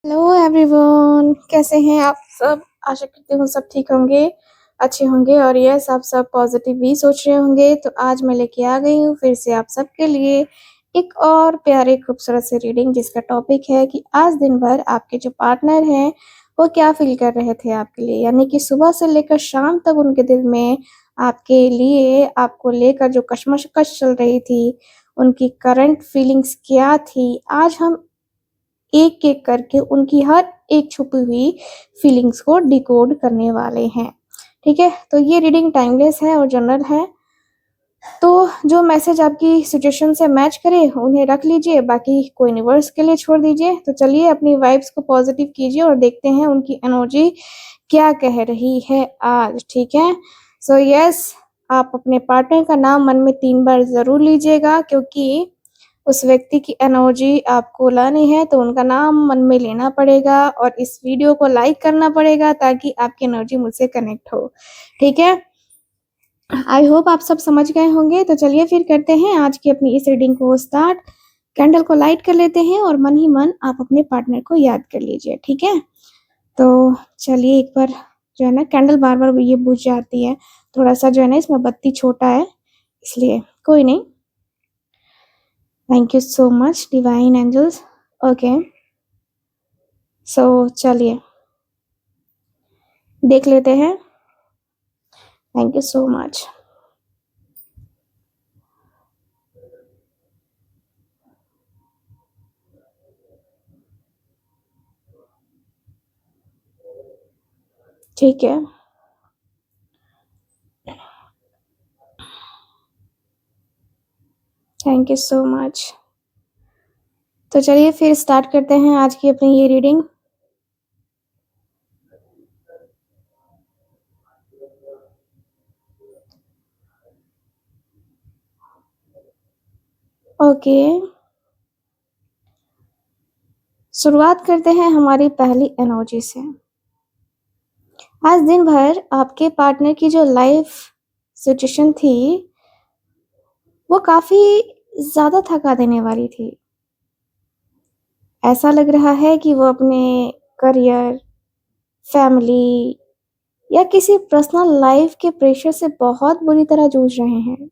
Hello everyone, कैसे हैं आप सब। आशा करती हूँ सब ठीक होंगे, अच्छे होंगे और यस आप सब पॉजिटिव भी सोच रहे होंगे। तो आज मैं लेके आ गई हूँ फिर से आप सबके लिए एक और प्यारे खूबसूरत से रीडिंग, जिसका टॉपिक है कि आज दिन भर आपके जो पार्टनर हैं वो क्या फील कर रहे थे आपके लिए, यानी कि सुबह से लेकर शाम तक उनके दिल में आपके लिए, आपको लेकर जो कशमकश चल रही थी, उनकी करंट फीलिंग्स क्या थी। आज हम एक-एक करके उनकी हर एक छुपी हुई फीलिंग्स को डिकोड करने वाले हैं। ठीक है? तो ये रीडिंग टाइमलेस है और जनरल है। तो जो मैसेज आपकी सिचुएशन से मैच करे उन्हें रख लीजिए, बाकी को यूनिवर्स के लिए छोड़ दीजिए। तो चलिए अपनी वाइब्स को पॉजिटिव कीजिए और देखते हैं उनकी एनर्जी क्या कह रही है आज, ठीक है? सो यस, आप अपने पार्टनर का नाम मन में 3 बार ज़रूर लीजिएगा, क्योंकि उस व्यक्ति की एनर्जी आपको लानी है तो उनका नाम मन में लेना पड़ेगा और इस वीडियो को लाइक करना पड़ेगा ताकि आपकी एनर्जी मुझसे कनेक्ट हो, ठीक है? आई होप आप सब समझ गए होंगे। तो चलिए फिर करते हैं आज की अपनी इस रीडिंग को स्टार्ट। कैंडल को लाइट कर लेते हैं और मन ही मन आप अपने पार्टनर को याद कर लीजिए, ठीक है? तो चलिए एक बार जो है ना, कैंडल बार-बार ये बुझ जाती है, थोड़ा-सा जो है ना इसमें बत्ती छोटा है इसलिए, कोई नहीं। Thank you so much divine angels. Okay, so चलिए देख लेते हैं। Thank you so much. ठीक है, थैंक यू सो मच। तो चलिए फिर स्टार्ट करते हैं आज की अपनी ये रीडिंग। ओके, शुरुआत करते हैं हमारी पहली एनर्जी से। आज दिन भर आपके पार्टनर की जो लाइफ सिचुएशन थी वो काफी ज्यादा थका देने वाली थी। ऐसा लग रहा है कि वो अपने करियर, फैमिली या किसी पर्सनल लाइफ के प्रेशर से बहुत बुरी तरह जूझ रहे हैं।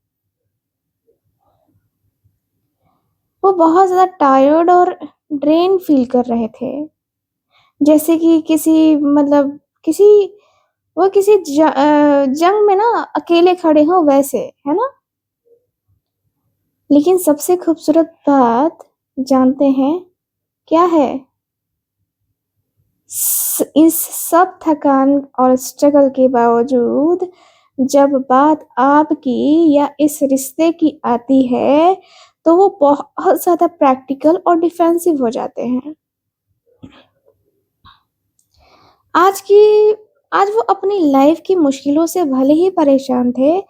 वो बहुत ज़्यादा टायर्ड और ड्रेन फील कर रहे थे, जैसे कि किसी वो किसी जंग में ना अकेले खड़े हों वैसे, है ना? लेकिन सबसे खूबसूरत बात जानते हैं क्या है? इस सब थकान और स्ट्रगल के बावजूद जब बात आपकी या इस रिश्ते की आती है, तो वो बहुत ज़्यादा प्रैक्टिकल और डिफेंसिव हो जाते हैं। आज की आज वो अपनी लाइफ की मुश्किलों से भले ही परेशान थे,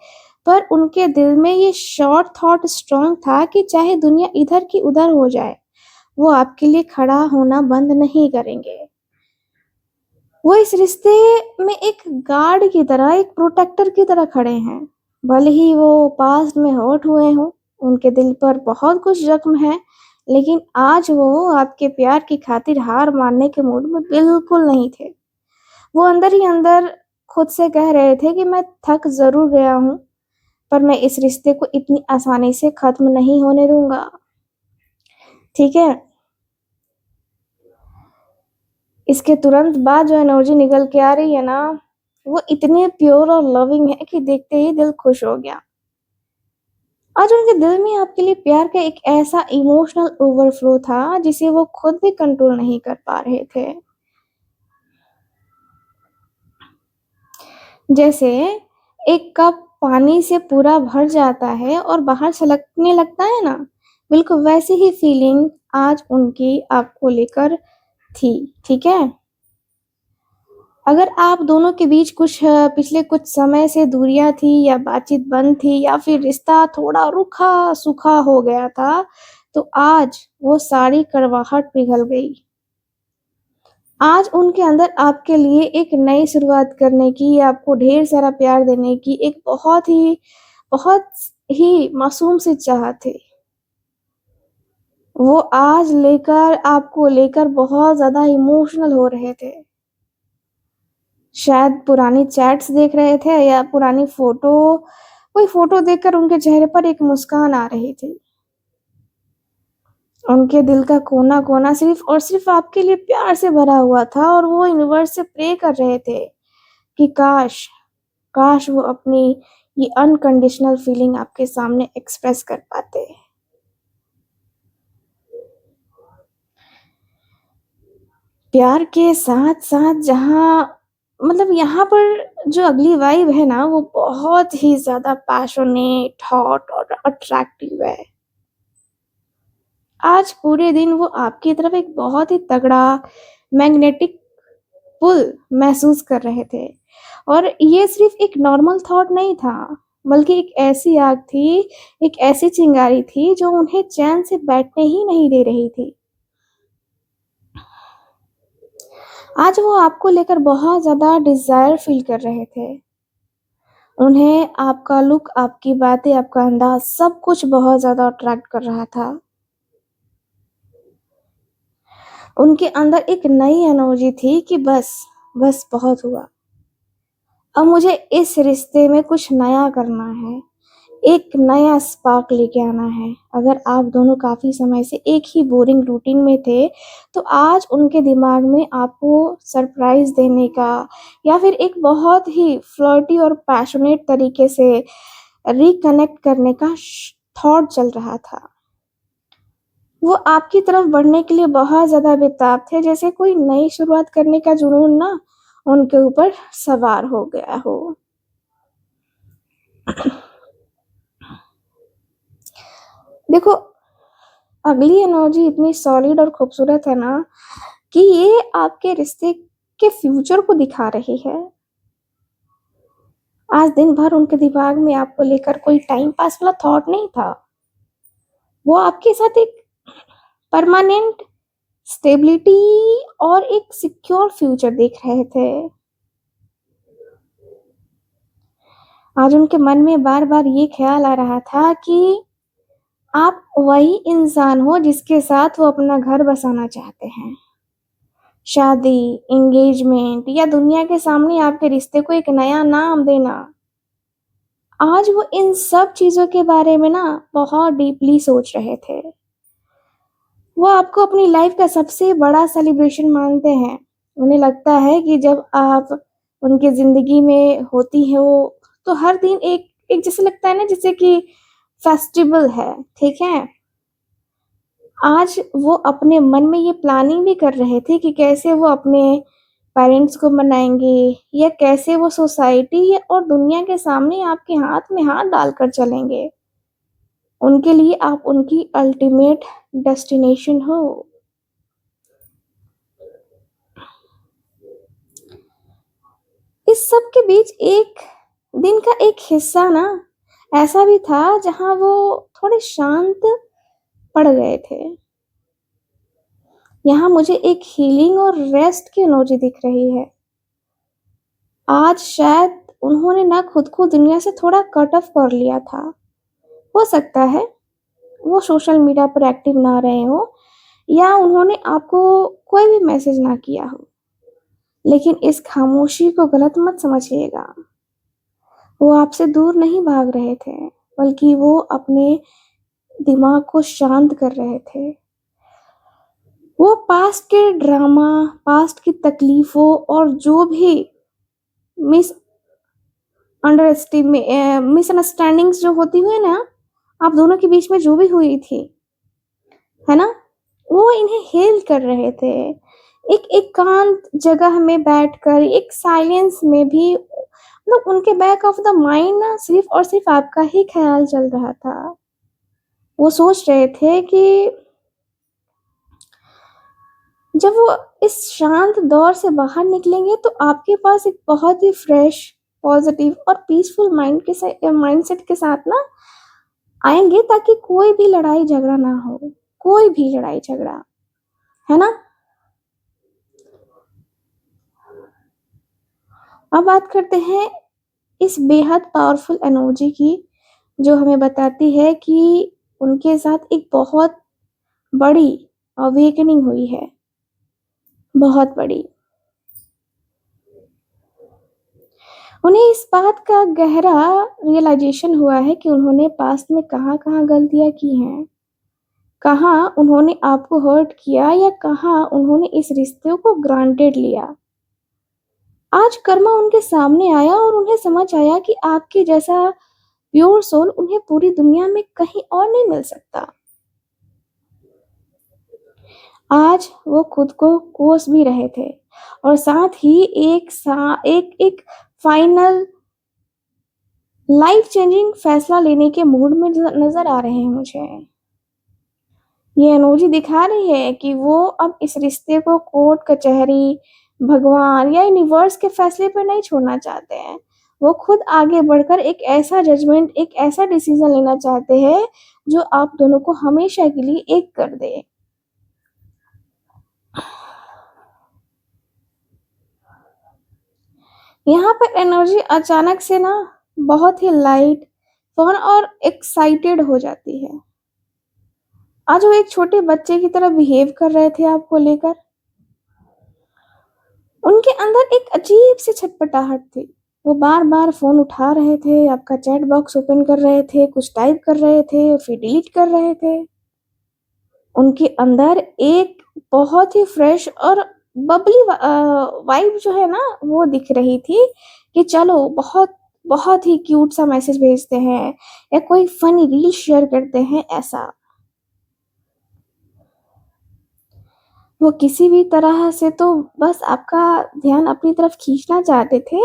पर उनके दिल में ये शॉर्ट थॉट स्ट्रॉन्ग था कि चाहे दुनिया इधर की उधर हो जाए, वो आपके लिए खड़ा होना बंद नहीं करेंगे। वो इस रिश्ते में एक गार्ड की तरह, एक प्रोटेक्टर की तरह खड़े हैं। भले ही वो पास्ट में हर्ट हुए हों, उनके दिल पर बहुत कुछ जख्म है, लेकिन आज वो आपके प्यार की खातिर हार मानने के मूड में बिल्कुल नहीं थे। वो अंदर ही अंदर खुद से कह रहे थे कि मैं थक ज़रूर गया हूँ, पर मैं इस रिश्ते को इतनी आसानी से ख़त्म नहीं होने दूँगा। ठीक है? इसके तुरंत बाद जो एनर्जी निकल के आ रही है ना, वो इतनी प्योर और लविंग है कि देखते ही दिल खुश हो गया। आज उनके दिल में आपके लिए प्यार का एक ऐसा इमोशनल ओवरफ्लो था जिसे वो खुद भी कंट्रोल नहीं कर पा रहे थे। जैसे एक कप पानी से पूरा भर जाता है और बाहर छलकने लगता है ना, बिल्कुल वैसी ही फीलिंग आज उनकी आपको लेकर थी, ठीक है? अगर आप दोनों के बीच पिछले कुछ समय से दूरियां थी या बातचीत बंद थी या फिर रिश्ता थोड़ा रूखा-सूखा हो गया था, तो आज वो सारी कड़वाहट पिघल गई। आज उनके अंदर आपके लिए एक नई शुरुआत करने की, आपको ढेर सारा प्यार देने की एक बहुत ही मासूम सी चाहत थी। वो आज लेकर आपको लेकर बहुत ज़्यादा इमोशनल हो रहे थे। शायद पुरानी चैट्स देख रहे थे या पुरानी कोई फ़ोटो देखकर उनके चेहरे पर एक मुस्कान आ रही थी। उनके दिल का कोना-कोना सिर्फ़ और सिर्फ़ आपके लिए प्यार से भरा हुआ था और वो यूनिवर्स से प्रे कर रहे थे कि काश वो अपनी ये अनकंडीशनल फीलिंग आपके सामने एक्सप्रेस कर पाते। प्यार के साथ-साथ यहाँ पर जो अगली वाइब है ना, वो बहुत ही ज़्यादा पैशनेट, हॉट और अट्रैक्टिव है। आज पूरे दिन वो आपकी तरफ एक बहुत ही तगड़ा मैग्नेटिक पुल महसूस कर रहे थे और ये सिर्फ़ एक नॉर्मल थॉट नहीं था, बल्कि एक ऐसी आग थी, एक ऐसी चिंगारी थी जो उन्हें चैन से बैठने ही नहीं दे रही थी। आज वो आपको लेकर बहुत ज़्यादा डिज़ायर फ़ील कर रहे थे। उन्हें आपका लुक, आपकी बातें, आपका अंदाज़ सब कुछ बहुत ज़्यादा अट्रैक्ट कर रहा था। उनके अंदर एक नई एनर्जी थी कि बस बहुत हुआ। अब मुझे इस रिश्ते में कुछ नया करना है, एक नया स्पार्क लेके आना है। अगर आप दोनों काफ़ी समय से एक ही बोरिंग रूटीन में थे, तो आज उनके दिमाग में आपको सरप्राइज़ देने का या फिर एक बहुत ही फ्लर्टी और पैशनेट तरीके से रिकनेक्ट करने का थॉट चल रहा था। वो आपकी तरफ बढ़ने के लिए बहुत ज़्यादा बेताब थे, जैसे कोई नई शुरुआत करने का जुनून ना उनके ऊपर सवार हो गया हो। देखो, अगली एनर्जी इतनी सॉलिड और खूबसूरत है ना कि ये आपके रिश्ते के फ्यूचर को दिखा रही है। आज दिन भर उनके दिमाग में आपको लेकर कोई टाइम पास वाला थॉट नहीं था। वो आपके साथ एक परमानेंट स्टेबिलिटी और एक सिक्योर फ्यूचर देख रहे थे। आज उनके मन में बार-बार ये ख़्याल आ रहा था कि आप वही इंसान हो जिसके साथ वो अपना घर बसाना चाहते हैं। शादी, एंगेजमेंट या दुनिया के सामने आपके रिश्ते को एक नया नाम देना। आज वो इन सब चीज़ों के बारे में ना बहुत डीपली सोच रहे थे। वो आपको अपनी लाइफ़ का सबसे बड़ा सेलिब्रेशन मानते हैं। उन्हें लगता है कि जब आप उनकी ज़िंदगी में होती हो, तो हर दिन एक एक जैसे लगता है ना जैसे कि फेस्टिवल है, ठीक है? आज वो अपने मन में ये प्लानिंग भी कर रहे थे कि कैसे वो अपने पेरेंट्स को मनाएँगे या कैसे वो सोसाइटी या और दुनिया के सामने आपके हाथ में हाथ डालकर चलेंगे। उनके लिए आप उनकी अल्टीमेट डेस्टिनेशन हो। इस सब के बीच एक दिन का एक हिस्सा ना ऐसा भी था जहाँ वो थोड़े शांत पड़ गए थे। यहाँ मुझे एक हीलिंग और रेस्ट की एनर्जी दिख रही है। आज शायद उन्होंने ना खुद को दुनिया से थोड़ा कट ऑफ कर लिया था। हो सकता है वो सोशल मीडिया पर एक्टिव ना रहे हों या उन्होंने आपको कोई भी मैसेज ना किया हो। लेकिन इस खामोशी को गलत मत समझिएगा। वो आपसे दूर नहीं भाग रहे थे, बल्कि वो अपने दिमाग को शांत कर रहे थे। वो पास्ट के ड्रामा, पास्ट की तकलीफ़ों और जो भी मिस मिसअंडरस्टैंडिंग्स जो होती हुई ना, आप दोनों के बीच में जो भी हुई थी, है ना? वो इन्हें हील कर रहे थे। एक एकांत जगह में बैठकर, एक साइलेंस में भी मतलब उनके बैक ऑफ द माइंड ना सिर्फ़ और सिर्फ़ आपका ही ख़्याल चल रहा था। वो सोच रहे थे कि जब वो इस शांत दौर से बाहर निकलेंगे तो आपके पास एक बहुत ही फ्रेश, पॉज़िटिव और पीसफुल माइंडसेट के साथ ना आएँगे ताकि कोई भी लड़ाई झगड़ा ना हो, कोई भी लड़ाई झगड़ा, है ना? अब बात करते हैं इस बेहद पावरफुल एनर्जी की, जो हमें बताती है कि उनके साथ एक बहुत बड़ी अवेकनिंग हुई है, बहुत बड़ी। उन्हें इस बात का गहरा रियलाइजेशन हुआ है कि उन्होंने पास्ट में कहाँ-कहाँ गलतियाँ की हैं, कहाँ उन्होंने आपको हर्ट किया या कहाँ उन्होंने इस रिश्ते को ग्रांटेड लिया। आज कर्मा उनके सामने आया और उन्हें समझ आया कि आपके जैसा प्योर सोल उन्हें पूरी दुनिया में कहीं और नहीं मिल सकता। आज वो खुद को कोस भी रहे थे और साथ ही एक फाइनल लाइफ चेंजिंग फैसला लेने के मूड में नजर आ रहे हैं मुझे। ये एनर्जी दिखा रही है कि वो अब इस रिश्ते को कोर्ट कचहरी, भगवान या यूनिवर्स के फैसले पर नहीं छोड़ना चाहते हैं। वो खुद आगे बढ़कर एक ऐसा जजमेंट, एक ऐसा डिसीजन लेना चाहते हैं जो आप दोनों को हमेशा के लिए एक कर दे। यहाँ पर एनर्जी अचानक से ना बहुत ही लाइट, फन और एक्साइटेड हो जाती है। आज वो एक छोटे बच्चे की तरह बिहेव कर रहे थे आपको लेकर। उनके अंदर एक अजीब सी छटपटाहट थी। वो बार-बार फ़ोन उठा रहे थे, आपका चैट बॉक्स ओपन कर रहे थे, कुछ टाइप कर रहे थे, फिर डिलीट कर रहे थे। उनके अंदर एक बहुत ही फ्रेश और बबली वाइब जो है ना, वो दिख रही थी कि चलो बहुत बहुत ही क्यूट सा मैसेज भेजते हैं या कोई फ़नी रील शेयर करते हैं, ऐसा। वो किसी भी तरह से तो बस आपका ध्यान अपनी तरफ खींचना चाहते थे,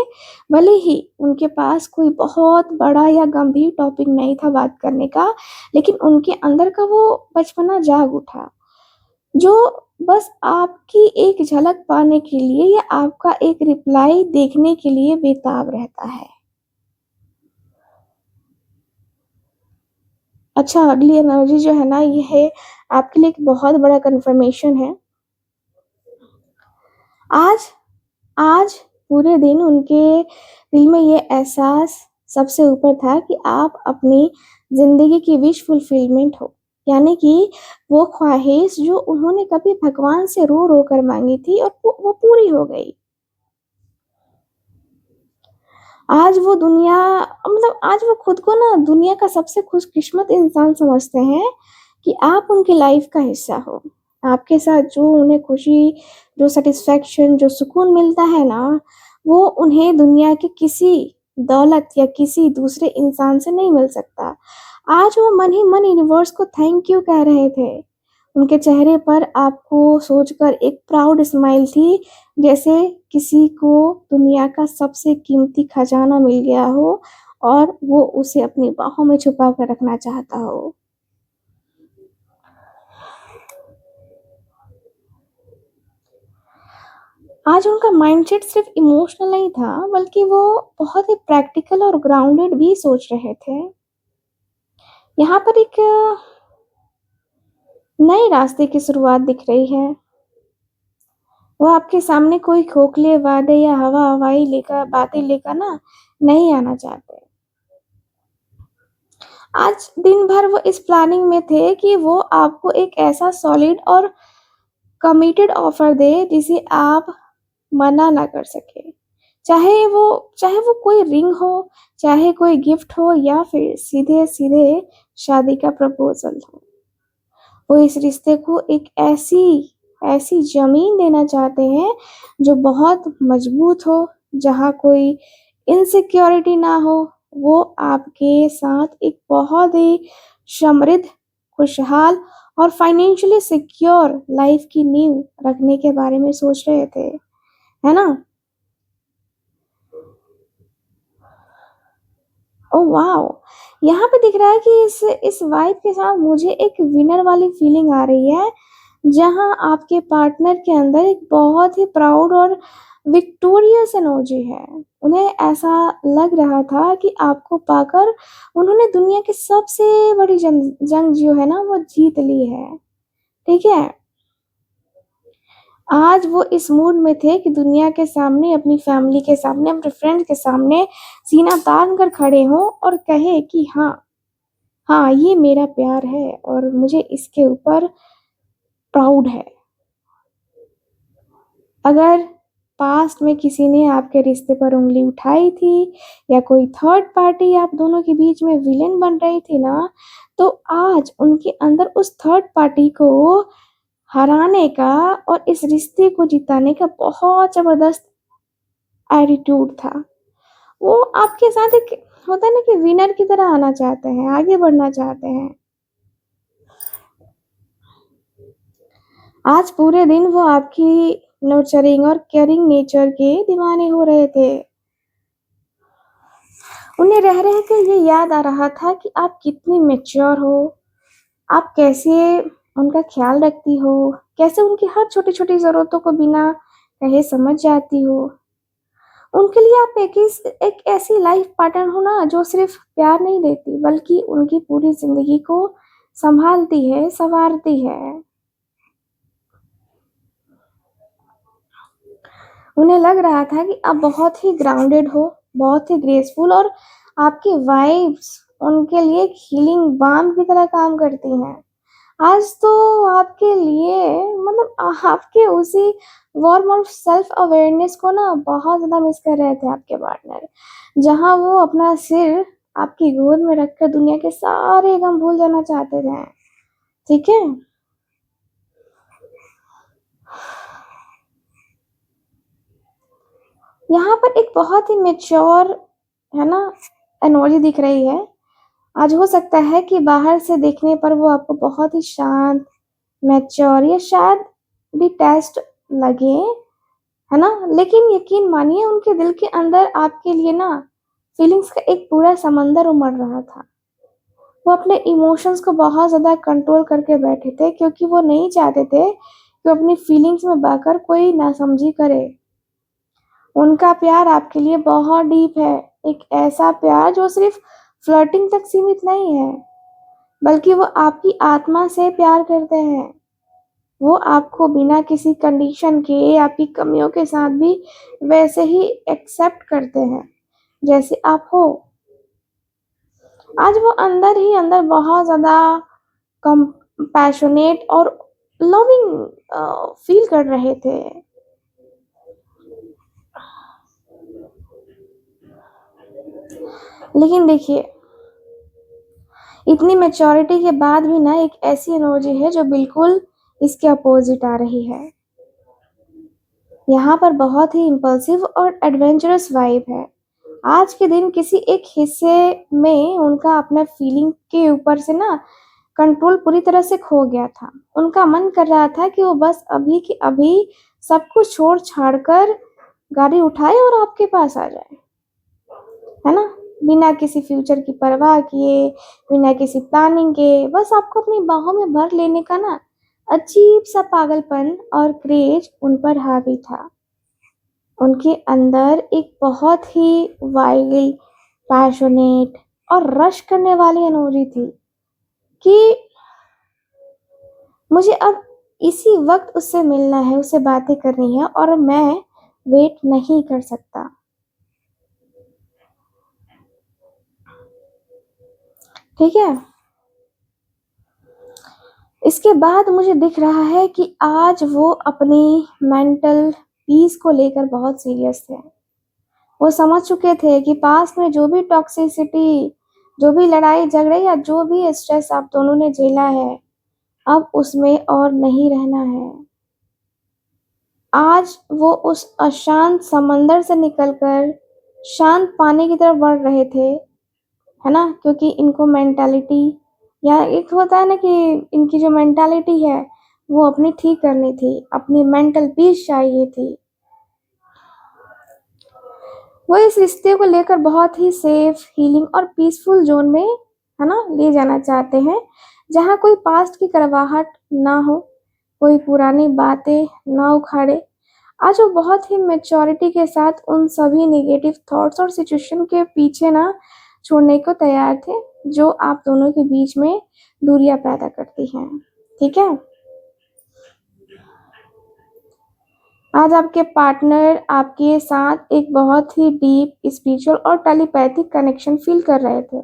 भले ही उनके पास कोई बहुत बड़ा या गंभीर टॉपिक नहीं था बात करने का, लेकिन उनके अंदर का वो बचपना जाग उठा, जो बस आपकी एक झलक पाने के लिए या आपका एक रिप्लाई देखने के लिए बेताब रहता है। अच्छा, अगली एनर्जी जो है ना, ये है आपके लिए एक बहुत बड़ा कन्फर्मेशन है। आज आज पूरे दिन उनके दिल में ये एहसास सबसे ऊपर था कि आप अपनी ज़िंदगी की विश फुलफिलमेंट हो। यानी कि वो ख्वाहिश जो उन्होंने कभी भगवान से रो-रो कर माँगी थी और वो पूरी हो गई। आज वो दुनिया मतलब आज वो खुद को ना दुनिया का सबसे खुशकिस्मत इंसान समझते हैं कि आप उनकी लाइफ़ का हिस्सा हो। आपके साथ जो उन्हें खुशी, जो सैटिस्फैक्शन, जो सुकून मिलता है ना, वो उन्हें दुनिया के किसी दौलत या किसी दूसरे इंसान से नहीं मिल सकता। आज वो मन ही मन यूनिवर्स को थैंक यू कह रहे थे। उनके चेहरे पर आपको सोचकर एक प्राउड स्माइल थी, जैसे किसी को दुनिया का सबसे कीमती खजाना मिल गया हो और वो उसे अपनी बाहों में छुपा कर रखना चाहता हो। आज उनका माइंडसेट सिर्फ इमोशनल नहीं था, बल्कि वो बहुत ही प्रैक्टिकल और ग्राउंडेड भी सोच रहे थे। यहाँ पर एक नए रास्ते की शुरुआत दिख रही है। वो आपके सामने कोई खोखले वादे या हवा-हवाई लेकर बातें लेकर ना नहीं आना चाहते। आज दिन भर वो इस प्लानिंग में थे कि वो आपको एक ऐसा सॉलिड और कमिटेड ऑफर दे जिसे आप मना ना कर सके। चाहे वो कोई रिंग हो, चाहे कोई गिफ्ट हो या फिर सीधे-सीधे शादी का प्रपोज़ल हो। वो इस रिश्ते को एक ऐसी ज़मीन देना चाहते हैं जो बहुत मज़बूत हो, जहाँ कोई इनसिक्योरिटी ना हो। वो आपके साथ एक बहुत ही समृद्ध, खुशहाल और फाइनेंशियली सिक्योर लाइफ़ की नींव रखने के बारे में सोच रहे थे, है ना? Oh wow! यहाँ पे दिख रहा है कि इस वाइब के साथ मुझे एक विनर वाली फीलिंग आ रही है, जहाँ आपके पार्टनर के अंदर एक बहुत ही प्राउड और विक्टोरियस एनर्जी है। उन्हें ऐसा लग रहा था कि आपको पाकर उन्होंने दुनिया की सबसे बड़ी जंग जो है ना, वो जीत ली है। ठीक है? आज वो इस मूड में थे कि दुनिया के सामने, अपनी फैमिली के सामने, अपने फ्रेंड्स के सामने सीना तान कर खड़े हों और कहें कि हाँ, हाँ, ये मेरा प्यार है और मुझे इसके ऊपर प्राउड है। अगर पास्ट में किसी ने आपके रिश्ते पर उंगली उठाई थी या कोई थर्ड पार्टी आप दोनों के बीच में विलेन बन रही थी ना, तो आज उनके अंदर उस थर्ड पार्टी को हराने का और इस रिश्ते को जिताने का बहुत जबरदस्त एटीट्यूड था। वो आपके साथ एक होता है ना कि विनर की तरह आना चाहते हैं, आगे बढ़ना चाहते हैं। आज पूरे दिन वो आपकी नर्चरिंग और केयरिंग नेचर के दीवाने हो रहे थे। उन्हें रह रहे के ये याद आ रहा था कि आप कितनी मैच्योर हो, आप कैसे उनका ख्याल रखती हो, कैसे उनकी हर छोटी-छोटी ज़रूरतों को बिना कहे समझ जाती हो। उनके लिए आप एक ऐसी लाइफ पार्टनर हो ना जो सिर्फ प्यार नहीं देती बल्कि उनकी पूरी ज़िंदगी को संभालती है, सँवारती है। उन्हें लग रहा था कि आप बहुत ही ग्राउंडेड हो, बहुत ही ग्रेसफुल और आपकी वाइब्स उनके लिए एक हीलिंग बाम की तरह काम करती हैं। आज तो आपके लिए मतलब आपके उसी वार्म और सेल्फ अवेयरनेस को ना बहुत ज़्यादा मिस कर रहे थे आपके पार्टनर। जहाँ वो अपना सिर आपकी गोद में रखकर दुनिया के सारे गम भूल जाना चाहते थे। ठीक है? यहाँ पर एक बहुत ही मैच्योर है ना एनर्जी दिख रही है। आज हो सकता है कि बाहर से देखने पर वो आपको बहुत ही शांत, मैच्योर या शायद डिटैच्ड लगे, है ना? लेकिन यकीन मानिए उनके दिल के अंदर आपके लिए ना फीलिंग्स का एक पूरा समंदर उमड़ रहा था। वो अपने इमोशंस को बहुत ज़्यादा कंट्रोल करके बैठे थे क्योंकि वो नहीं चाहते थे कि वो अपनी फीलिंग्स में बहकर कोई नासमझी करे। उनका प्यार आपके लिए बहुत डीप है, एक ऐसा प्यार जो सिर्फ फ्लर्टिंग तक सीमित नहीं है, बल्कि वो आपकी आत्मा से प्यार करते हैं। वो आपको बिना किसी कंडीशन के, आपकी कमियों के साथ भी वैसे ही एक्सेप्ट करते हैं, जैसे आप हो। आज वो अंदर ही अंदर बहुत ज़्यादा कंपैशनेट और लविंग फील कर रहे थे। लेकिन देखिए, इतनी मैच्योरिटी के बाद भी ना एक ऐसी एनर्जी है जो बिल्कुल इसके अपोजिट आ रही है। यहाँ पर बहुत ही इम्पल्सिव और एडवेंचरस वाइब है। आज के दिन किसी एक हिस्से में उनका अपना फीलिंग के ऊपर से ना कंट्रोल पूरी तरह से खो गया था। उनका मन कर रहा था कि वो बस अभी के अभी सब कुछ छोड़-छाड़ कर गाड़ी उठाए और आपके पास आ जाए, है ना? बिना किसी फ्यूचर की परवाह किए, बिना किसी प्लानिंग के, बस आपको अपनी बाहों में भर लेने का ना अजीब-सा पागलपन और क्रेज़ उन पर हावी था। उनके अंदर एक बहुत ही वाइल्ड, पैशनेट और रश करने वाली एनर्जी थी कि मुझे अब इसी वक़्त उससे मिलना है, उससे बातें करनी है और मैं वेट नहीं कर सकता। ठीक है? इसके बाद मुझे दिख रहा है कि आज वो अपनी मेंटल पीस को लेकर बहुत सीरियस थे। वो समझ चुके थे कि पास्ट में जो भी टॉक्सिसिटी, जो भी लड़ाई-झगड़े या जो भी स्ट्रेस आप दोनों ने झेला है, अब उसमें और नहीं रहना है। आज वो उस अशांत समंदर से निकलकर शांत पानी की तरफ बढ़ रहे थे, है ना? क्योंकि इनको मेंटालिटी या एक होता है ना कि इनकी जो मेंटालिटी है, वो अपनी ठीक करनी थी, अपनी मेंटल पीस चाहिए थी। वो इस रिश्ते को लेकर बहुत ही सेफ, हीलिंग और पीसफुल ज़ोन में, है ना, ले जाना चाहते हैं, जहाँ कोई पास्ट की कड़वाहट ना हो, कोई पुरानी बातें ना उखाड़े। आज वो बहुत ही मैच्योरिटी के साथ उन सभी नेगेटिव थॉट्स और सिचुएशन के पीछे ना छोड़ने को तैयार थे, जो आप दोनों के बीच में दूरियाँ पैदा करती हैं। ठीक है? आज आपके पार्टनर आपके साथ एक बहुत ही डीप स्पिरिचुअल और टेलीपैथिक कनेक्शन फील कर रहे थे।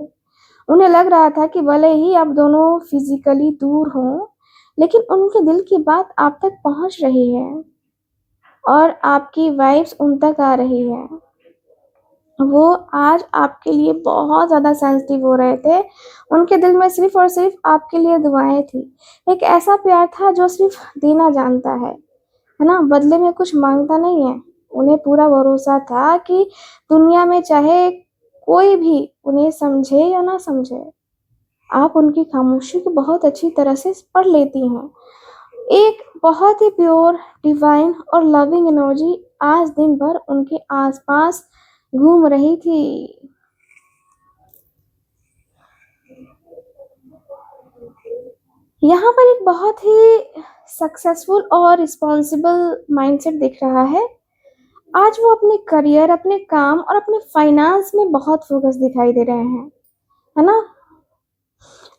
उन्हें लग रहा था कि भले ही आप दोनों फिज़िकली दूर हों, लेकिन उनके दिल की बात आप तक पहुंच रही है और आपकी वाइब्स उन तक आ रही है। वो आज आपके लिए बहुत ज़्यादा सेंसिटिव हो रहे थे। उनके दिल में सिर्फ़ और सिर्फ़ आपके लिए दुआएँ थी। एक ऐसा प्यार था जो सिर्फ़ देना जानता है ना? बदले में कुछ माँगता नहीं है। उन्हें पूरा भरोसा था कि दुनिया में चाहे कोई भी उन्हें समझे या ना समझे, आप उनकी खामोशी को बहुत अच्छी तरह से पढ़ लेती हैं। एक बहुत ही प्योर, डिवाइन और लविंग एनर्जी आज दिन भर उनके आसपास घूम रही थी। यहाँ पर एक बहुत ही सक्सेसफुल और रिस्पॉन्सिबल माइंडसेट दिख रहा है। आज वो अपने करियर, अपने काम और अपने फाइनेंस में बहुत फोकस दिखाई दे रहे हैं, है ना?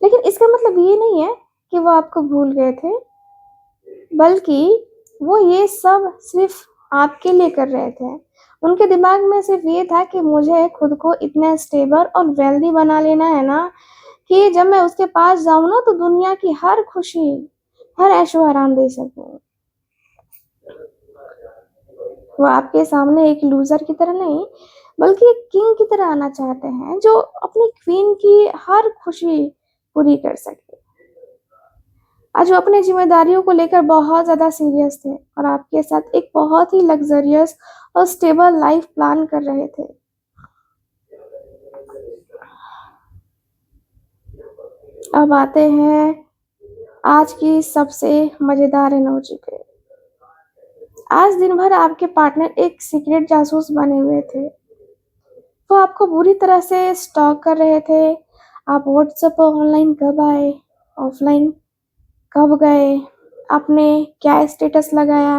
लेकिन इसका मतलब ये नहीं है कि वो आपको भूल गए थे, बल्कि वो ये सब सिर्फ आपके लिए कर रहे थे। उनके दिमाग में सिर्फ ये था कि मुझे खुद को इतना स्टेबल और वेल्दी बना लेना है ना कि जब मैं उसके पास जाऊँ ना तो दुनिया की हर खुशी, हर ऐशो-आराम दे सकूँ। वो आपके सामने एक लूज़र की तरह नहीं, बल्कि एक किंग की तरह आना चाहते हैं, जो अपनी क्वीन की हर खुशी पूरी कर सके। आज वो अपनी ज़िम्मेदारियों को लेकर बहुत ज़्यादा सीरियस थे और आपके साथ एक बहुत ही लग्ज़रियस और स्टेबल लाइफ़ प्लान कर रहे थे। अब आते हैं आज की सबसे मज़ेदार एनर्जी पे। आज दिन भर आपके पार्टनर एक सीक्रेट जासूस बने हुए थे। वो आपको बुरी तरह से स्टॉक कर रहे थे। आप व्हाट्सएप पर ऑनलाइन कब आए, ऑफलाइन कब गए, आपने क्या स्टेटस लगाया,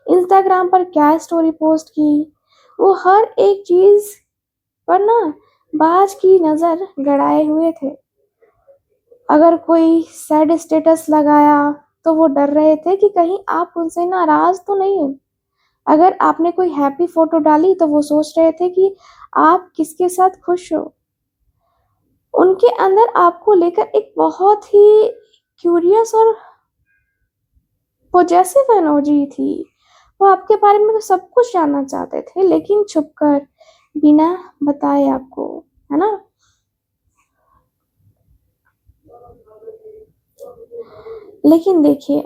इंस्टाग्राम पर क्या स्टोरी पोस्ट की, वो हर एक चीज़ पर ना बाज की नज़र गड़ाए हुए थे। अगर कोई सैड स्टेटस लगाया तो वो डर रहे थे कि कहीं आप उनसे नाराज़ तो नहीं हैं। अगर आपने कोई हैप्पी फ़ोटो डाली तो वो सोच रहे थे कि आप किसके साथ खुश हो। उनके अंदर आपको लेकर एक बहुत ही क्यूरियस और पॉजेसिव एनर्जी थी। वो आपके बारे में तो सब कुछ जानना चाहते थे, लेकिन छुपकर, बिना बताए आपको, है ना? लेकिन देखिए,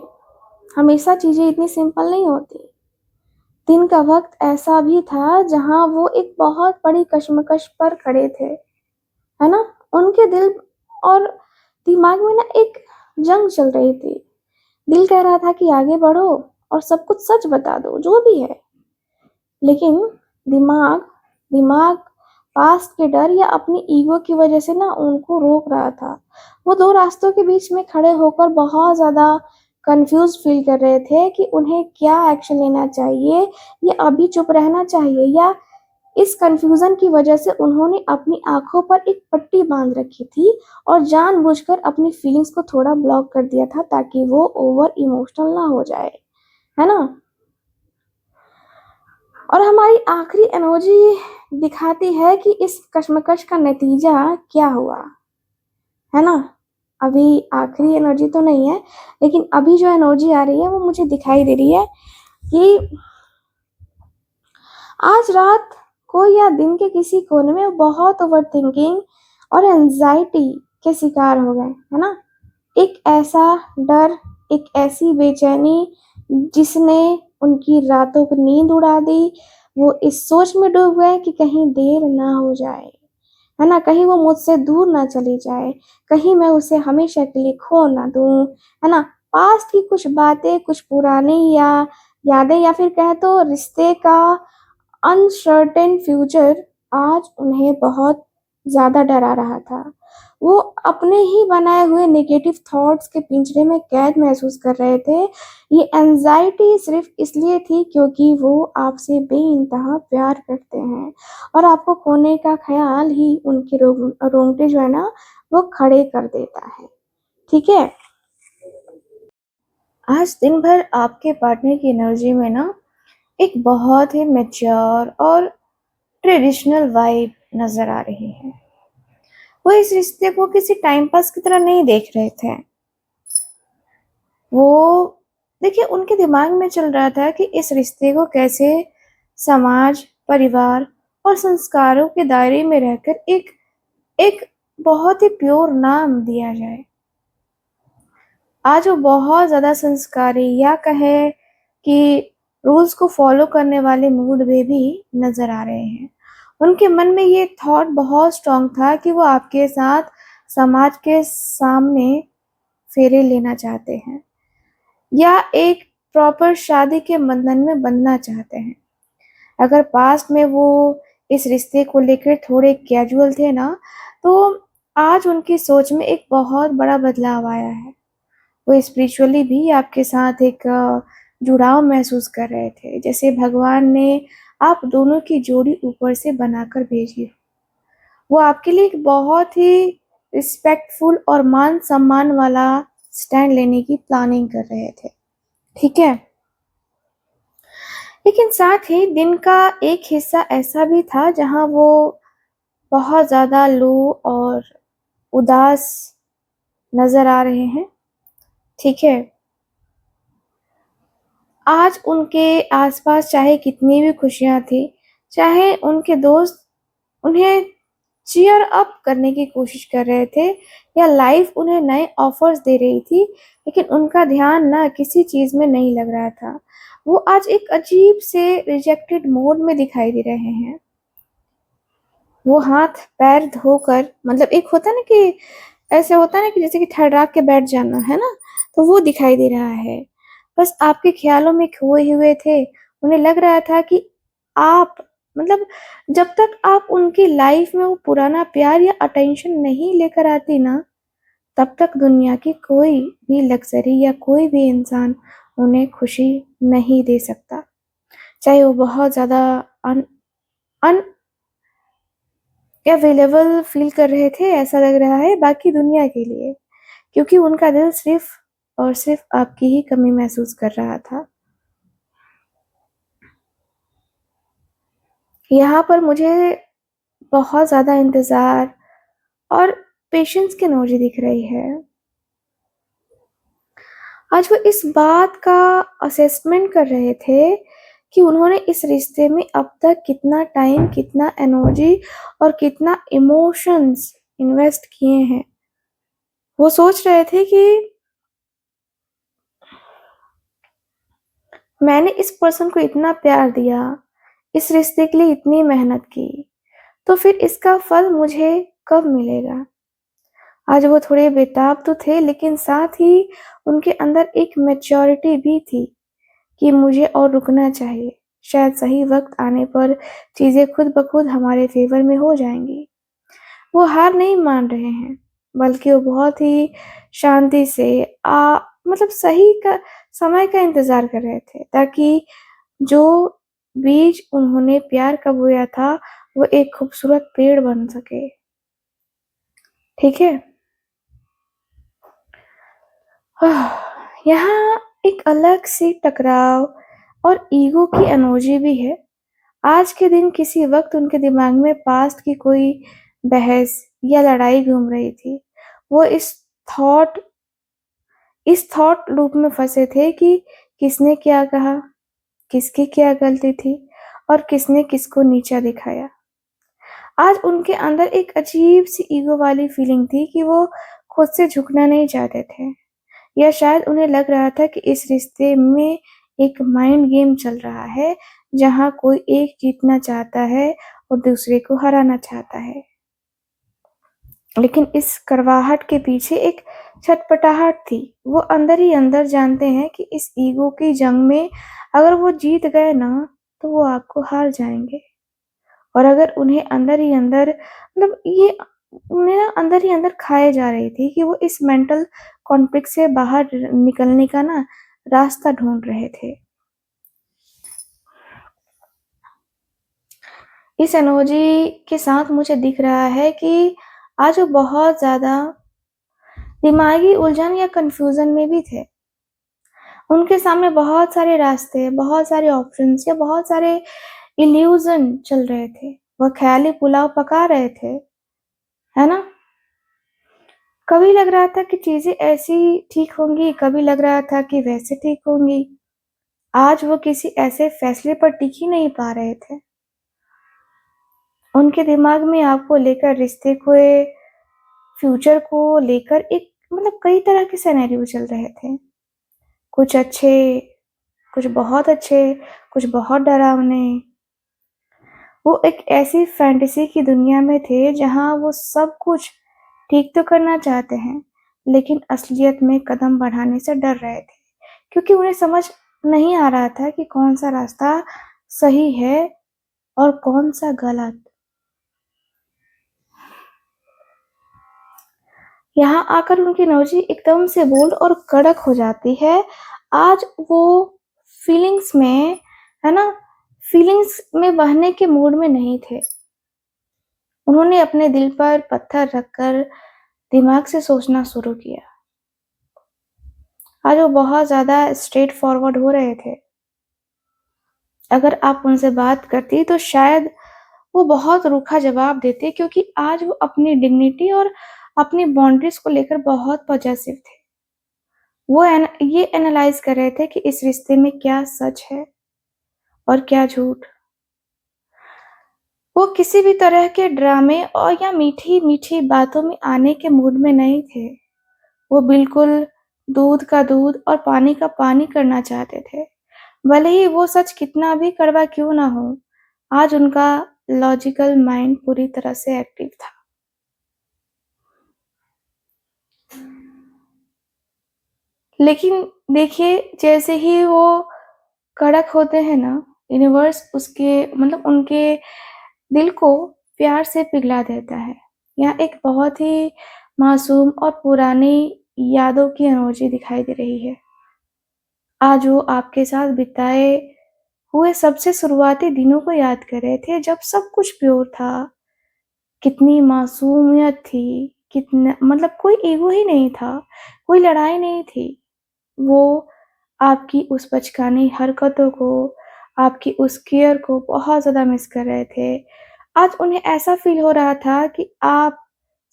हमेशा चीज़ें इतनी सिंपल नहीं होती। दिन का वक़्त ऐसा भी था जहाँ वो एक बहुत बड़ी कशमकश पर खड़े थे, है ना? उनके दिल और दिमाग में ना एक जंग चल रही थी। दिल कह रहा था कि आगे बढ़ो और सब कुछ सच बता दो, जो भी है। लेकिन दिमाग दिमाग पास्ट के डर या अपनी ईगो की वजह से ना उनको रोक रहा था। वो 2 रास्तों के बीच में खड़े होकर बहुत ज़्यादा कन्फ्यूज़ फ़ील कर रहे थे कि उन्हें क्या एक्शन लेना चाहिए, या अभी चुप रहना चाहिए, या इस कन्फ्यूज़न की वजह से उन्होंने अपनी आँखों पर एक पट्टी बाँध रखी थी और जानबूझकर अपनी फीलिंग्स को थोड़ा ब्लॉक कर दिया था ताकि वो ओवर इमोशनल ना हो जाए, है ना? और हमारी आखिरी एनर्जी दिखाती है कि इस कशमकश का नतीजा क्या हुआ, है ना? अभी आखिरी एनर्जी तो नहीं है, लेकिन अभी जो एनर्जी आ रही है वो मुझे दिखाई दे रही है कि आज रात को या दिन के किसी कोने में बहुत ओवरथिंकिंग और एंजाइटी के शिकार हो गए, है ना? एक ऐसा डर, एक ऐसी बेचैनी जिसने उनकी रातों की नींद उड़ा दी। वो इस सोच में डूब गए कि कहीं देर ना हो जाए, है ना? कहीं वो मुझसे दूर ना चली जाए, कहीं मैं उसे हमेशा के लिए खो ना दूँ, है ना? पास्ट की कुछ बातें, कुछ पुरानी या यादें या फिर कहें तो रिश्ते का अनसर्टेन फ्यूचर आज उन्हें बहुत ज़्यादा डरा रहा था। वो अपने ही बनाए हुए नेगेटिव थॉट्स के पिंजरे में कैद महसूस कर रहे थे। ये एंग्ज़ायटी सिर्फ़ इसलिए थी क्योंकि वो आपसे बेइंतहा प्यार करते हैं और आपको खोने का ख़्याल ही उनके रोंगटे जो है ना, वो खड़े कर देता है। ठीक है? आज दिन भर आपके पार्टनर की एनर्जी में ना एक बहुत ही मैच्योर और ट्रेडिशनल वाइब नज़र आ रही है। वो इस रिश्ते को किसी टाइम पास की तरह नहीं देख रहे थे। वो देखिए उनके दिमाग में चल रहा था कि इस रिश्ते को कैसे समाज, परिवार और संस्कारों के दायरे में रहकर एक एक बहुत ही प्योर नाम दिया जाए। आज वो बहुत ज़्यादा संस्कारी या कहें कि रूल्स को फॉलो करने वाले मूड में भी नज़र आ रहे हैं। उनके मन में ये थॉट बहुत स्ट्रॉन्ग था कि वो आपके साथ समाज के सामने फेरे लेना चाहते हैं या एक प्रॉपर शादी के बंधन में बंधना चाहते हैं। अगर पास्ट में वो इस रिश्ते को लेकर थोड़े कैजुअल थे ना, तो आज उनकी सोच में एक बहुत बड़ा बदलाव आया है। वो स्पिरिचुअली भी आपके साथ एक जुड़ाव महसूस कर रहे थे, जैसे भगवान ने आप दोनों की जोड़ी ऊपर से बनाकर भेजी। वो आपके लिए एक बहुत ही रिस्पेक्टफुल और मान-सम्मान वाला स्टैंड लेने की प्लानिंग कर रहे थे, ठीक है? लेकिन साथ ही दिन का एक हिस्सा ऐसा भी था जहाँ वो बहुत ज़्यादा लो और उदास नज़र आ रहे हैं, ठीक है? आज उनके आसपास चाहे कितनी भी खुशियाँ थी, चाहे उनके दोस्त उन्हें चीयर अप करने की कोशिश कर रहे थे या लाइफ उन्हें नए ऑफर्स दे रही थी, लेकिन उनका ध्यान ना किसी चीज़ में नहीं लग रहा था। वो आज एक अजीब से रिजेक्टेड मोड में दिखाई दे रहे हैं। वो हाथ-पैर धोकर मतलब एक होता है ना कि ऐसा होता है ना कि जैसे कि ठरहा के बैठ जाना, है ना? तो वो दिखाई दे रहा है। बस आपके ख़्यालों में खोए हुए थे। उन्हें लग रहा था कि आप मतलब जब तक आप उनकी लाइफ़ में वो पुराना प्यार या अटेंशन नहीं लेकर आती ना, तब तक दुनिया की कोई भी लग्ज़री या कोई भी इंसान उन्हें खुशी नहीं दे सकता। चाहे वो बहुत ज़्यादा अन अन अवेलेबल फ़ील कर रहे थे, ऐसा लग रहा है बाकी दुनिया के लिए, क्योंकि उनका दिल सिर्फ़ और सिर्फ़ आपकी ही कमी महसूस कर रहा था। यहाँ पर मुझे बहुत ज़्यादा इंतज़ार और पेशेंस की एनर्जी दिख रही है। आज वो इस बात का असेसमेंट कर रहे थे कि उन्होंने इस रिश्ते में अब तक कितना टाइम, कितना एनर्जी और कितना इमोशंस इन्वेस्ट किए हैं। वो सोच रहे थे कि मैंने इस पर्सन को इतना प्यार दिया, इस रिश्ते के लिए इतनी मेहनत की, तो फिर इसका फल मुझे कब मिलेगा? आज वो थोड़े बेताब तो थे, लेकिन साथ ही उनके अंदर एक मैच्योरिटी भी थी कि मुझे और रुकना चाहिए। शायद सही वक़्त आने पर चीज़ें खुद ब खुद हमारे फ़ेवर में हो जाएँगी। वो हार नहीं मान रहे हैं, बल्कि वो बहुत ही शांति से मतलब सही का समय का इंतज़ार कर रहे थे, ताकि जो बीज उन्होंने प्यार का बोया था, वो एक खूबसूरत पेड़ बन सके, ठीक है? यहाँ एक अलग सी टकराव और ईगो की एनर्जी भी है। आज के दिन किसी वक़्त उनके दिमाग में पास्ट की कोई बहस या लड़ाई घूम रही थी। वो थॉट इस थॉट लूप में फँसे थे कि किसने क्या कहा, किसकी क्या गलती थी और किसने किसको नीचा दिखाया। आज उनके अंदर एक अजीब-सी ईगो वाली फीलिंग थी कि वो खुद से झुकना नहीं चाहते थे, या शायद उन्हें लग रहा था कि इस रिश्ते में एक माइंड गेम चल रहा है, जहाँ कोई एक जीतना चाहता है और दूसरे को हराना चाहता है। लेकिन इस कड़वाहट के पीछे एक छटपटाहट थी। वो अंदर ही अंदर जानते हैं कि इस ईगो की जंग में अगर वो जीत गए ना, तो वो आपको हार जाएँगे। और अगर उन्हें अंदर ही अंदर मतलब ये उन्हें ना अंदर ही अंदर खाए जा रही थी कि वो इस मेंटल कॉन्फ्लिक्ट से बाहर निकलने का ना रास्ता ढूँढ रहे थे। इस एनर्जी के साथ मुझे दिख रहा है कि आज वो बहुत ज़्यादा दिमागी उलझन या कन्फ्यूज़न में भी थे। उनके सामने बहुत सारे रास्ते, बहुत सारे ऑप्शंस या बहुत सारे इल्यूज़न चल रहे थे। वो ख़याली पुलाव पका रहे थे, है ना? कभी लग रहा था कि चीज़ें ऐसी ठीक होंगी, कभी लग रहा था कि वैसे ठीक होंगी। आज वो किसी ऐसे फैसले पर टिक ही नहीं पा रहे थे। उनके दिमाग में आपको लेकर, रिश्ते को, फ्यूचर को लेकर एक कई तरह के सिनेरियो चल रहे थे। कुछ अच्छे, कुछ बहुत अच्छे, कुछ बहुत डरावने। वो एक ऐसी फैंटेसी की दुनिया में थे जहाँ वो सब कुछ ठीक तो करना चाहते हैं, लेकिन असलियत में कदम बढ़ाने से डर रहे थे, क्योंकि उन्हें समझ नहीं आ रहा था कि कौन-सा रास्ता सही है और कौन-सा गलत। यहाँ आकर उनकी एनर्जी एकदम से बोल्ड और कड़क हो जाती है। आज वो फीलिंग्स में, है ना, फीलिंग्स में बहने के मूड में नहीं थे। उन्होंने अपने दिल पर पत्थर रखकर दिमाग से सोचना शुरू किया। आज वो बहुत ज़्यादा स्ट्रेट फॉरवर्ड हो रहे थे। अगर आप उनसे बात करती तो शायद वो बहुत रूखा जवाब देते, क्योंकि आज वो अपनी डिग्निटी और अपनी बाउंड्रीज को लेकर बहुत पॉजेसिव थे। वो ये एनालाइज कर रहे थे कि इस रिश्ते में क्या सच है और क्या झूठ। वो किसी भी तरह के ड्रामे और या मीठी-मीठी बातों में आने के मूड में नहीं थे। वो बिल्कुल दूध का दूध और पानी का पानी करना चाहते थे। भले ही वो सच कितना भी कड़वा क्यों ना हो, आज उनका लॉजिकल माइंड पूरी तरह से एक्टिव था। लेकिन देखिए, जैसे ही वो कड़क होते हैं ना, यूनिवर्स उसके उनके दिल को प्यार से पिघला देता है। यहाँ एक बहुत ही मासूम और पुरानी यादों की एनर्जी दिखाई दे रही है। आज वो आपके साथ बिताए हुए सबसे शुरुआती दिनों को याद कर रहे थे, जब सब कुछ प्योर था। कितनी मासूमियत थी, कितना कोई ईगो ही नहीं था, कोई लड़ाई नहीं थी। वो आपकी उस बचकानी हरकतों को, आपकी उस केयर को बहुत ज़्यादा मिस कर रहे थे। आज उन्हें ऐसा फ़ील हो रहा था कि आप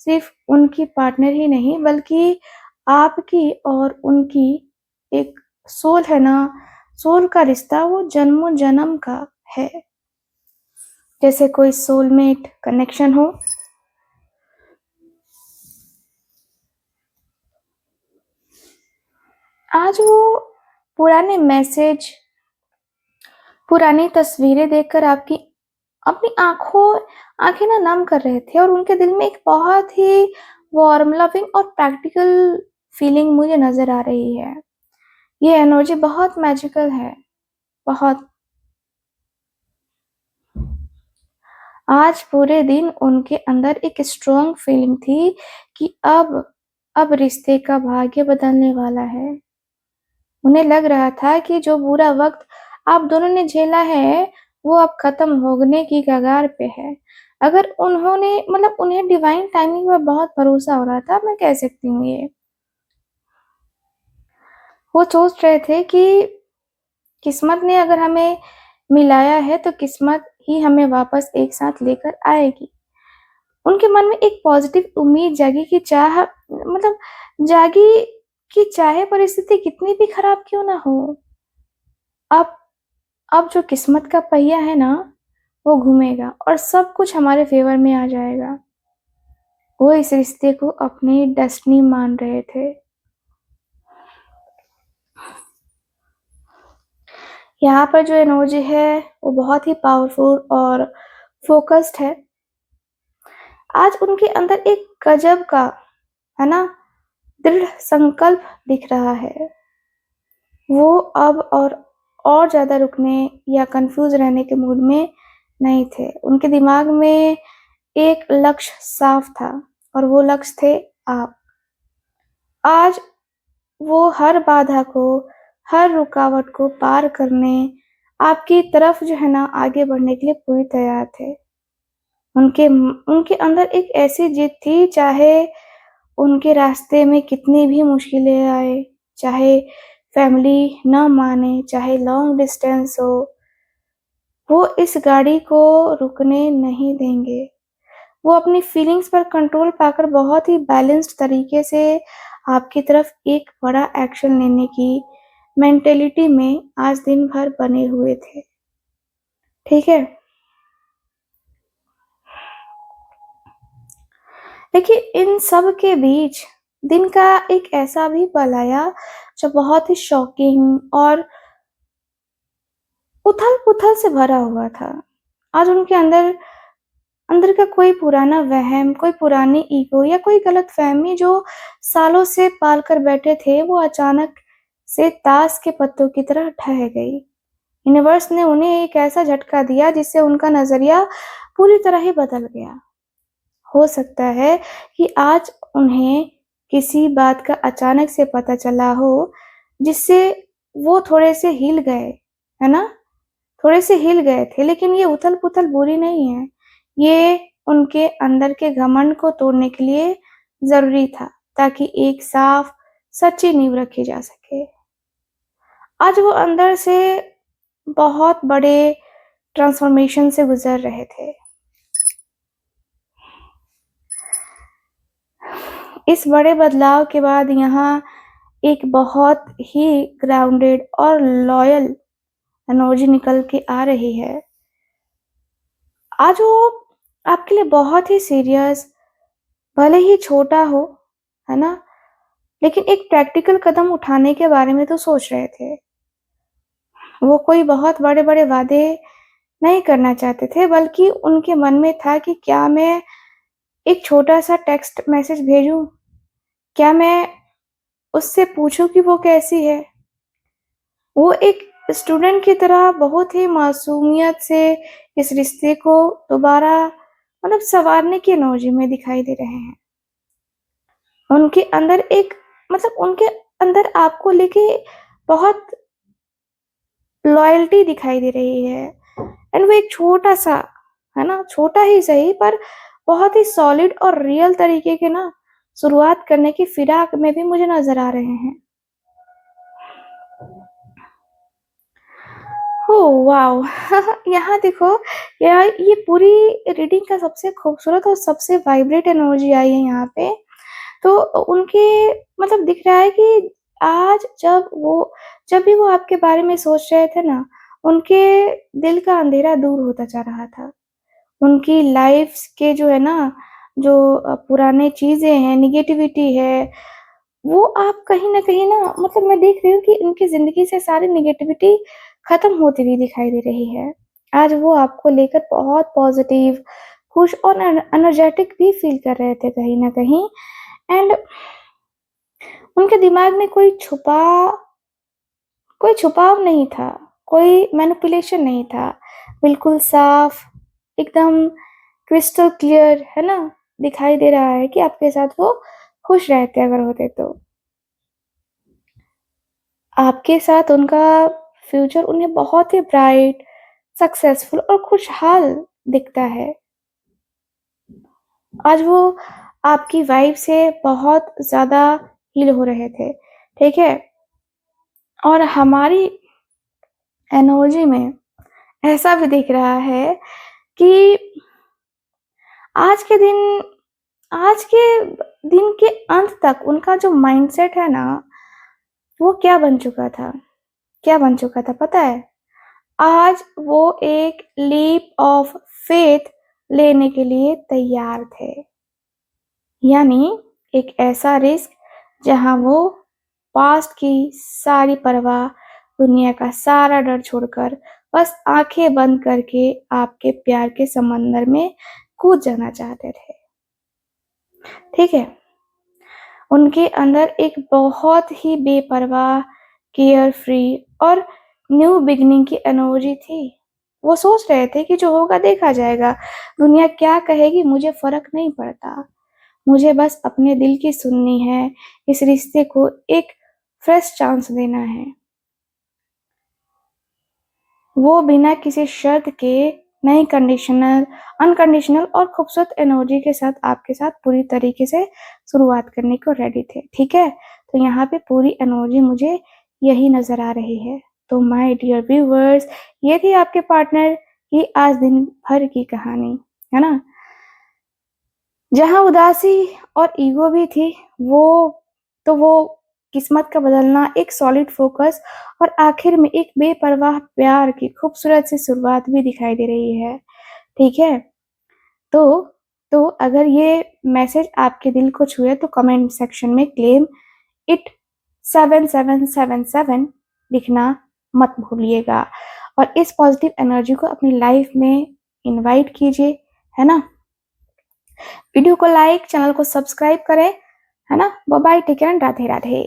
सिर्फ़ उनकी पार्टनर ही नहीं, बल्कि आपकी और उनकी एक सोल है ना, सोल का रिश्ता वो जन्मों-जन्म का है। जैसे कोई सोलमेट कनेक्शन हो। आज वो पुराने मैसेज, पुरानी तस्वीरें देखकर आपकी अपनी आँखें ना नम कर रहे थे, और उनके दिल में एक बहुत ही वार्म, लविंग और प्रैक्टिकल फीलिंग मुझे नज़र आ रही है। ये एनर्जी बहुत मैजिकल है, बहुत। आज पूरे दिन उनके अंदर एक स्ट्रॉन्ग फीलिंग थी कि अब रिश्ते का भाग्य बदलने वाला है। उन्हें लग रहा था कि जो बुरा वक़्त आप दोनों ने झेला है, वो अब ख़त्म होने की कगार पे है। अगर उन्हें डिवाइन टाइमिंग पर बहुत भरोसा हो रहा था, मैं कह सकती हूँ ये। वो सोच रहे थे कि किस्मत ने अगर हमें मिलाया है, तो किस्मत ही हमें वापस एक साथ लेकर आएगी। उनके मन में एक पॉज़िटिव उम्मीद जागी कि जागी कि चाहे परिस्थिति कितनी भी खराब क्यों ना हो, अब अब जो किस्मत का पहिया है ना, वो घूमेगा और सब कुछ हमारे फ़ेवर में आ जाएगा। वो इस रिश्ते को अपनी डेस्टिनी मान रहे थे। यहाँ पर जो एनर्जी है, वो बहुत ही पावरफुल और फ़ोकस्ड है। आज उनके अंदर एक गज़ब का, है ना, दृढ़ संकल्प दिख रहा है। वो अब और ज़्यादा रुकने या कन्फ्यूज़ रहने के मूड में नहीं थे। उनके दिमाग में एक लक्ष्य साफ था, और वो लक्ष्य थे आप। आज वो हर बाधा को, हर रुकावट को पार करने आपकी तरफ जो है ना, आगे बढ़ने के लिए पूरी तैयार थे। उनके अंदर एक ऐसी जिद थी, चाहे उनके रास्ते में कितनी भी मुश्किलें आए, चाहे फैमिली ना माने, चाहे लॉन्ग डिस्टेंस हो, वो इस गाड़ी को रुकने नहीं देंगे। वो अपनी फीलिंग्स पर कंट्रोल पाकर बहुत ही बैलेंस्ड तरीके से आपकी तरफ एक बड़ा एक्शन लेने की मेंटालिटी में आज दिन भर बने हुए थे। ठीक है? देखिए, इन सब के बीच दिन का एक ऐसा भी पल आया जो बहुत ही शॉकिंग और उथल-पुथल से भरा हुआ था। आज उनके अंदर अंदर का कोई पुराना वहम, कोई पुरानी ईगो या कोई गलतफ़हमी जो सालों से पाल कर बैठे थे, वो अचानक से ताश के पत्तों की तरह ढह गई। यूनिवर्स ने उन्हें एक ऐसा झटका दिया जिससे उनका नज़रिया पूरी तरह ही बदल गया। हो सकता है कि आज उन्हें किसी बात का अचानक से पता चला हो, जिससे वो थोड़े से हिल गए, है ना? थोड़े से हिल गए थे, लेकिन ये उथल-पुथल बुरी नहीं है। ये उनके अंदर के घमंड को तोड़ने के लिए ज़रूरी था, ताकि एक साफ, सच्ची नींव रखी जा सके। आज वो अंदर से बहुत बड़े ट्रांसफ़ॉर्मेशन से गुज़र रहे थे। इस बड़े बदलाव के बाद यहाँ एक बहुत ही ग्राउंडेड और लॉयल एनर्जी निकल के आ रही है। आज वो आपके लिए बहुत ही सीरियस, भले ही छोटा हो, है ना? लेकिन एक प्रैक्टिकल कदम उठाने के बारे में तो सोच रहे थे। वो कोई बहुत बड़े-बड़े वादे नहीं करना चाहते थे, बल्कि उनके मन में था कि क्या मैं एक छोटा-सा टेक्स्ट मैसेज भेजूँ? क्या मैं उससे पूछूँ कि वो कैसी है? वो एक स्टूडेंट की तरह बहुत ही मासूमियत से इस रिश्ते को दोबारा सँवारने की एनर्जी में दिखाई दे रहे हैं। उनके अंदर एक उनके अंदर आपको लेके बहुत लॉयल्टी दिखाई दे रही है एंड वो एक छोटा-सा, है ना? छोटा ही सही पर बहुत ही सॉलिड और रियल तरीके के ना शुरुआत करने की फिराक में भी मुझे नज़र आ रहे हैं। Oh wow! यहाँ देखो, ये पूरी रीडिंग का सबसे खूबसूरत और सबसे वाइब्रेंट एनर्जी आई है यहाँ पे। तो उनके दिख रहा है कि आज जब भी वो आपके बारे में सोच रहे थे ना, उनके दिल का अंधेरा दूर होता जा रहा था। उनकी लाइफ़्स के जो है ना, जो पुराने चीज़ें हैं, नेगेटिविटी है, वो आप कहीं न कहीं ना मैं देख रही हूँ कि उनकी ज़िंदगी से सारी नेगेटिविटी खत्म होती हुई दिखाई दे रही है। आज वो आपको लेकर बहुत पॉज़िटिव, खुश और एनर्जेटिक भी फ़ील कर रहे थे कहीं न कहीं एंड उनके दिमाग में कोई छुपाव नहीं था, कोई मैनिपुलेशन नहीं था। बिल्कुल साफ, एकदम क्रिस्टल क्लियर, है ना? दिखाई दे रहा है कि आपके साथ वो खुश रहते अगर होते तो। आपके साथ उनका फ्यूचर उन्हें बहुत ही ब्राइट, सक्सेसफुल और खुशहाल दिखता है। आज वो आपकी वाइब से बहुत ज़्यादा हील हो रहे थे, ठीक है? और हमारी एनर्जी में ऐसा भी दिख रहा है कि आज के दिन आज के दिन के अंत तक उनका जो माइंडसेट है ना, वो क्या बन चुका था पता है? आज वो एक लीप ऑफ फेथ लेने के लिए तैयार थे। यानी एक ऐसा रिस्क जहाँ वो पास्ट की सारी परवाह, दुनिया का सारा डर छोड़कर बस आँखें बंद करके आपके प्यार के समंदर में कूद जाना चाहते थे। ठीक है? उनके अंदर एक बहुत ही बेपरवाह, केयर फ्री और न्यू बिगिनिंग की एनर्जी थी। वो सोच रहे थे कि जो होगा देखा जाएगा, दुनिया क्या कहेगी मुझे फ़र्क नहीं पड़ता। मुझे बस अपने दिल की सुननी है, इस रिश्ते को एक फ्रेश चांस देना है। वो बिना किसी शर्त के नई अनकंडीशनल और खूबसूरत एनर्जी के साथ आपके साथ पूरी तरीके से शुरुआत करने को रेडी थे, ठीक है? तो यहाँ पे पूरी एनर्जी मुझे यही नज़र आ रही है। तो माय डियर व्यूअर्स, ये थी आपके पार्टनर की आज दिन भर की कहानी, है ना? जहाँ उदासी और ईगो भी थी, वो किस्मत का बदलना, एक सॉलिड फोकस और आखिर में एक बेपरवाह प्यार की खूबसूरत सी शुरुआत भी दिखाई दे रही है। ठीक है? तो तो अगर ये मैसेज आपके दिल को छुए तो कमेंट सेक्शन में क्लेम इट 7777 लिखना मत भूलिएगा और इस पॉजिटिव एनर्जी को अपनी लाइफ में इनवाइट कीजिए, है ना? वीडियो को लाइक, चैनल को सब्सक्राइब करें, है ना? Bye bye, take care and Radhe Radhe.